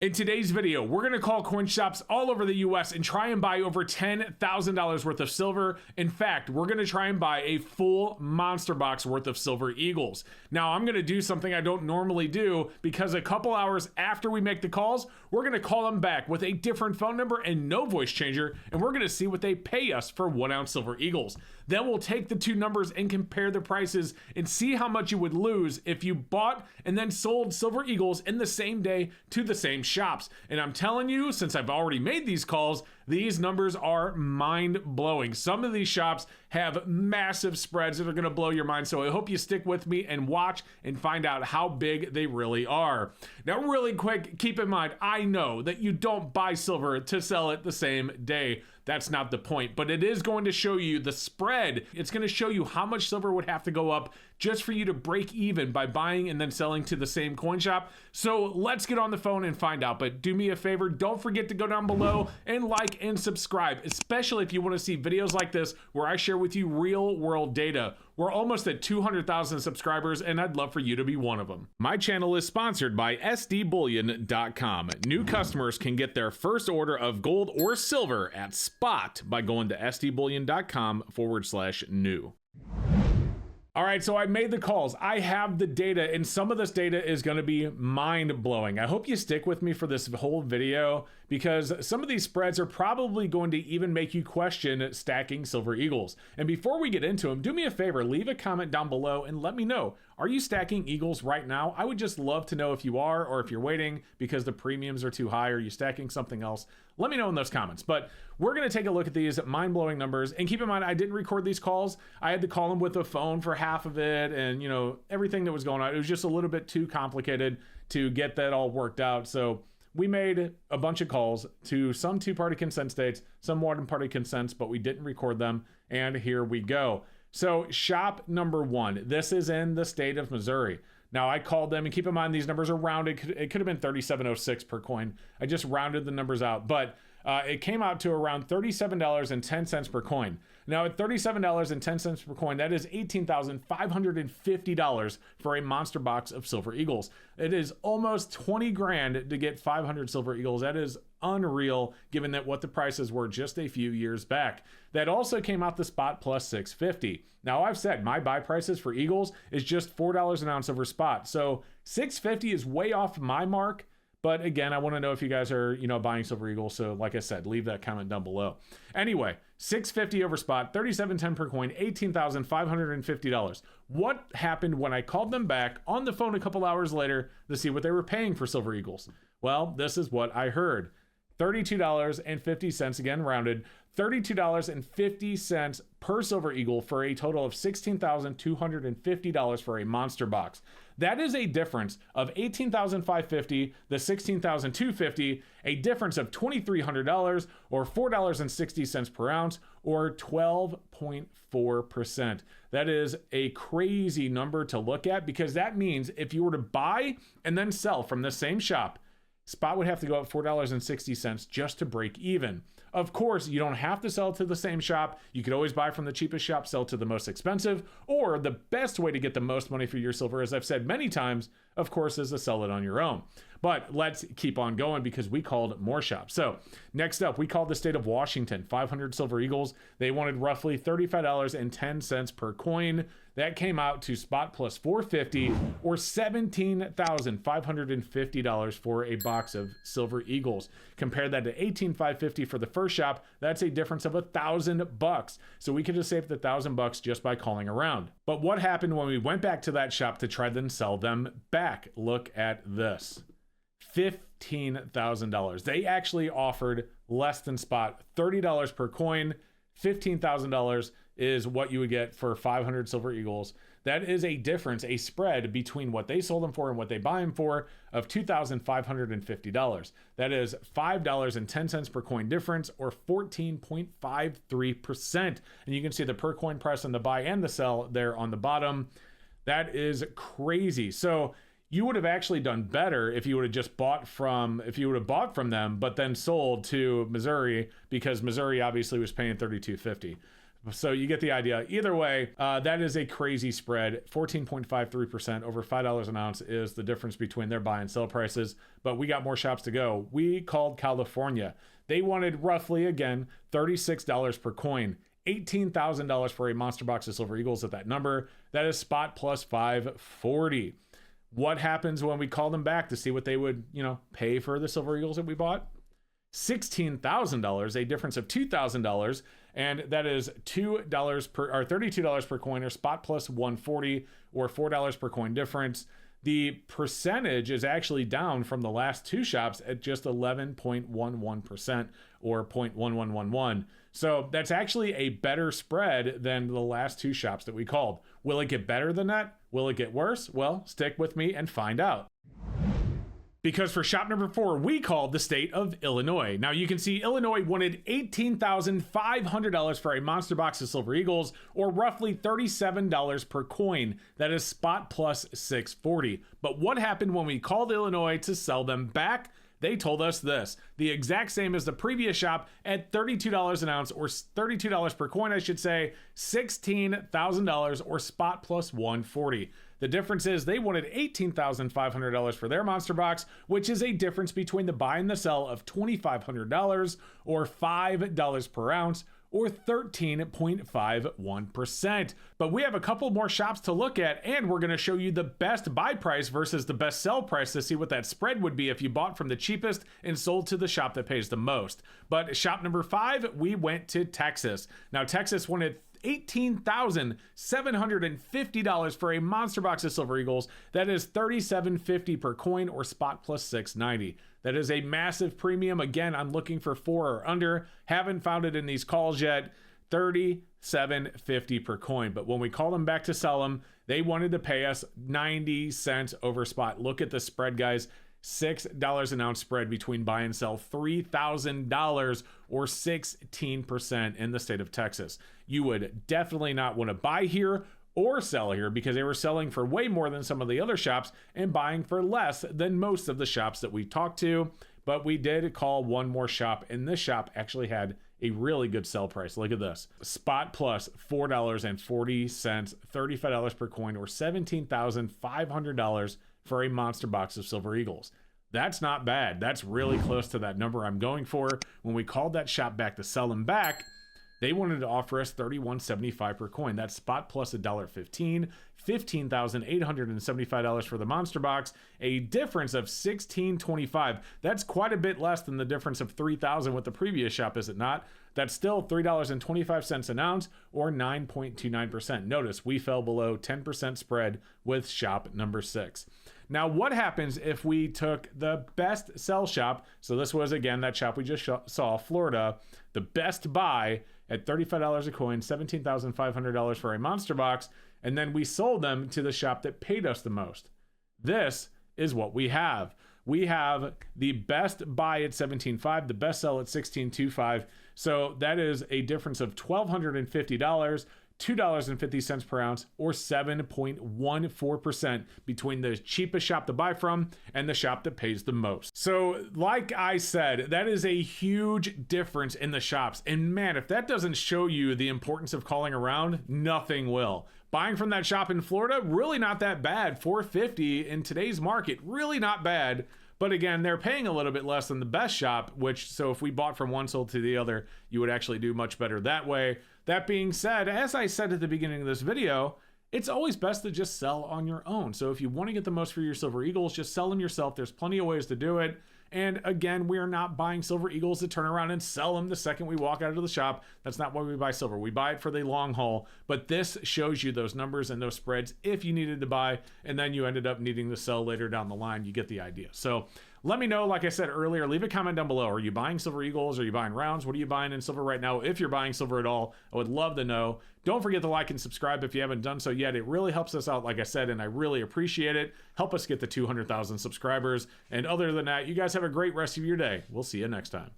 In today's video, we're going to call coin shops all over the US and try and buy over $10,000 worth of silver. In fact, we're going to try and buy a full monster box worth of silver eagles. Now, I'm going to do something I don't normally do because a couple hours after we make the calls, we're going to call them back with a different phone number and no voice changer, and we're going to see what they pay us for 1 ounce silver eagles. Then we'll take the two numbers and compare the prices and see how much you would lose if you bought and then sold silver eagles in the same day to the same shops. And I'm telling you, since I've already made these calls, these numbers are mind-blowing. Some of these shops have massive spreads that are going to blow your mind, so I hope you stick with me and watch and find out how big they really are. Now, really quick, keep in mind, I know that you don't buy silver to sell it the same day. That's not the point, but it is going to show you the spread. It's going to show you how much silver would have to go up just for you to break even by buying and then selling to the same coin shop. So let's get on the phone and find out. But do me a favor, don't forget to go down below and like and subscribe, especially if you want to see videos like this where I share with you real world data. We're almost at 200,000 subscribers, and I'd love for you to be one of them. My channel is sponsored by SDBullion.com. New customers can get their first order of gold or silver at spot by going to SDBullion.com/new. All right, so I made the calls. I have the data, and some of this data is going to be mind-blowing. I hope you stick with me for this whole video because some of these spreads are probably going to even make you question stacking silver eagles. And before we get into them, do me a favor, leave a comment down below and let me know. Are you stacking eagles right now? I would just love to know if you are, or if you're waiting because the premiums are too high, or you stacking something else. Let me know in those comments. But we're going to take a look at these mind-blowing numbers. And keep in mind, I didn't record these calls. I had to call them with a phone for half of it, and everything that was going on. It was just a little bit too complicated to get that all worked out. So we made a bunch of calls to some two-party consent states, some one-party consents, but we didn't record them. And here we go. So shop number one, this is in the state of Missouri. Now I called them, and keep in mind these numbers are rounded. It could have been 37.06 per coin. I just rounded the numbers out, but it came out to around $37.10 per coin. Now at $37.10 per coin, that is $18,550 for a monster box of silver eagles. It is almost 20 grand to get 500 silver eagles. That is unreal, given that what the prices were just a few years back. That also came out the spot plus $6.50. Now I've said my buy prices for eagles is just $4 an ounce over spot. So $6.50 is way off my mark. But again, I want to know if you guys are, buying silver eagles. So like I said, leave that comment down below. Anyway, $6.50 over spot, $37.10 per coin, $18,550. What happened when I called them back on the phone a couple hours later to see what they were paying for silver eagles? Well, this is what I heard. $32.50, again rounded, $32.50 per silver eagle for a total of $16,250 for a monster box. That is a difference of $18,550, the $16,250, a difference of $2,300 or $4.60 per ounce or 12.4%. That is a crazy number to look at because that means if you were to buy and then sell from the same shop, spot would have to go up $4.60 just to break even. Of course, you don't have to sell to the same shop. You could always buy from the cheapest shop, sell to the most expensive, or the best way to get the most money for your silver, as I've said many times, of course, is to sell it on your own. But let's keep on going because we called more shops. So next up, we called the state of Washington, 500 silver eagles. They wanted roughly $35.10 per coin. That came out to spot plus $4.50 or $17,550 for a box of silver eagles. Compare that to $18,550 for the first shop. That's a difference of $1,000. So we could have saved $1,000 just by calling around. But what happened when we went back to that shop to try then sell them back? Look at this. $15,000. They actually offered less than spot, $30 per coin. $15,000 is what you would get for 500 silver eagles. That is a difference, a spread between what they sold them for and what they buy them for of $2,550. That is $5.10 per coin difference or 14.53%. And you can see the per coin price on the buy and the sell there on the bottom. That is crazy. So you would have actually done better if you would have just bought from them, but then sold to Missouri because Missouri obviously was paying $32.50. So you get the idea. Either way, that is a crazy spread. 14.53% over $5 an ounce is the difference between their buy and sell prices. But we got more shops to go. We called California. They wanted roughly, again, $36 per coin. $18,000 for a monster box of Silver Eagles at that number. That is spot plus 540. What happens when we call them back to see what they would, pay for the Silver Eagles that we bought? $16,000, a difference of $2,000, and that is $32 per coin, or spot plus 140, or $4 per coin difference. The percentage is actually down from the last two shops at just 11.11%, or 0.1111. So that's actually a better spread than the last two shops that we called. Will it get better than that? Will it get worse? Well, stick with me and find out. Because for shop number 4, we called the state of Illinois. Now you can see Illinois wanted $18,500 for a monster box of Silver Eagles, or roughly $37 per coin. That is spot plus 640. But what happened when we called Illinois to sell them back? They told us this, the exact same as the previous shop at $32 an ounce, or $32 per coin, I should say, $16,000, or spot plus 140. The difference is they wanted $18,500 for their monster box, which is a difference between the buy and the sell of $2,500, or $5 per ounce, or 13.51%. But we have a couple more shops to look at, and we're going to show you the best buy price versus the best sell price to see what that spread would be if you bought from the cheapest and sold to the shop that pays the most. But shop number 5, we went to Texas. Now Texas wanted $18,750 for a monster box of Silver Eagles. That is $37.50 per coin, or spot plus 690. That is a massive premium. Again, I'm looking for 4 or under. Haven't found it in these calls yet. $37.50 per coin. But when we called them back to sell them, they wanted to pay us 90 cents over spot. Look at the spread, guys. $6 an ounce spread between buy and sell, $3,000, or 16% in the state of Texas. You would definitely not want to buy here or sell here, because they were selling for way more than some of the other shops and buying for less than most of the shops that we talked to. But we did call one more shop, and this shop actually had a really good sell price. Look at this. Spot plus $4.40, $35 per coin, or $17,500 for a monster box of Silver Eagles. That's not bad. That's really close to that number I'm going for. When we called that shop back to sell them back, they wanted to offer us $31.75 per coin. That's spot plus $1.15, $15,875 for the monster box, a difference of $16.25. That's quite a bit less than the difference of $3,000 with the previous shop, is it not? That's still $3.25 an ounce, or 9.29%. Notice we fell below 10% spread with shop number 6. Now, what happens if we took the best sell shop? So this was, again, that shop we just saw, Florida, the best buy at $35 a coin, $17,500 for a monster box, and then we sold them to the shop that paid us the most. This is what we have. We have the best buy at $17.5, the best sell at $16.25. So that is a difference of $1,250, $2.50 per ounce, or 7.14% between the cheapest shop to buy from and the shop that pays the most. So like I said, that is a huge difference in the shops. And man, if that doesn't show you the importance of calling around, nothing will. Buying from that shop in Florida, really not that bad. $4.50 in today's market, really not bad. But again, they're paying a little bit less than the best shop, so if we bought from one, sold to the other, you would actually do much better that way. That being said, as I said at the beginning of this video, it's always best to just sell on your own. So if you want to get the most for your Silver Eagles, just sell them yourself. There's plenty of ways to do it. And again, we are not buying Silver Eagles to turn around and sell them the second we walk out of the shop. That's not why we buy silver. We buy it for the long haul. But this shows you those numbers and those spreads if you needed to buy, and then you ended up needing to sell later down the line. You get the idea. So let me know, like I said earlier, leave a comment down below. Are you buying Silver Eagles? Are you buying rounds? What are you buying in silver right now? If you're buying silver at all, I would love to know. Don't forget to like and subscribe if you haven't done so yet. It really helps us out, like I said, and I really appreciate it. Help us get to 200,000 subscribers. And other than that, you guys have a great rest of your day. We'll see you next time.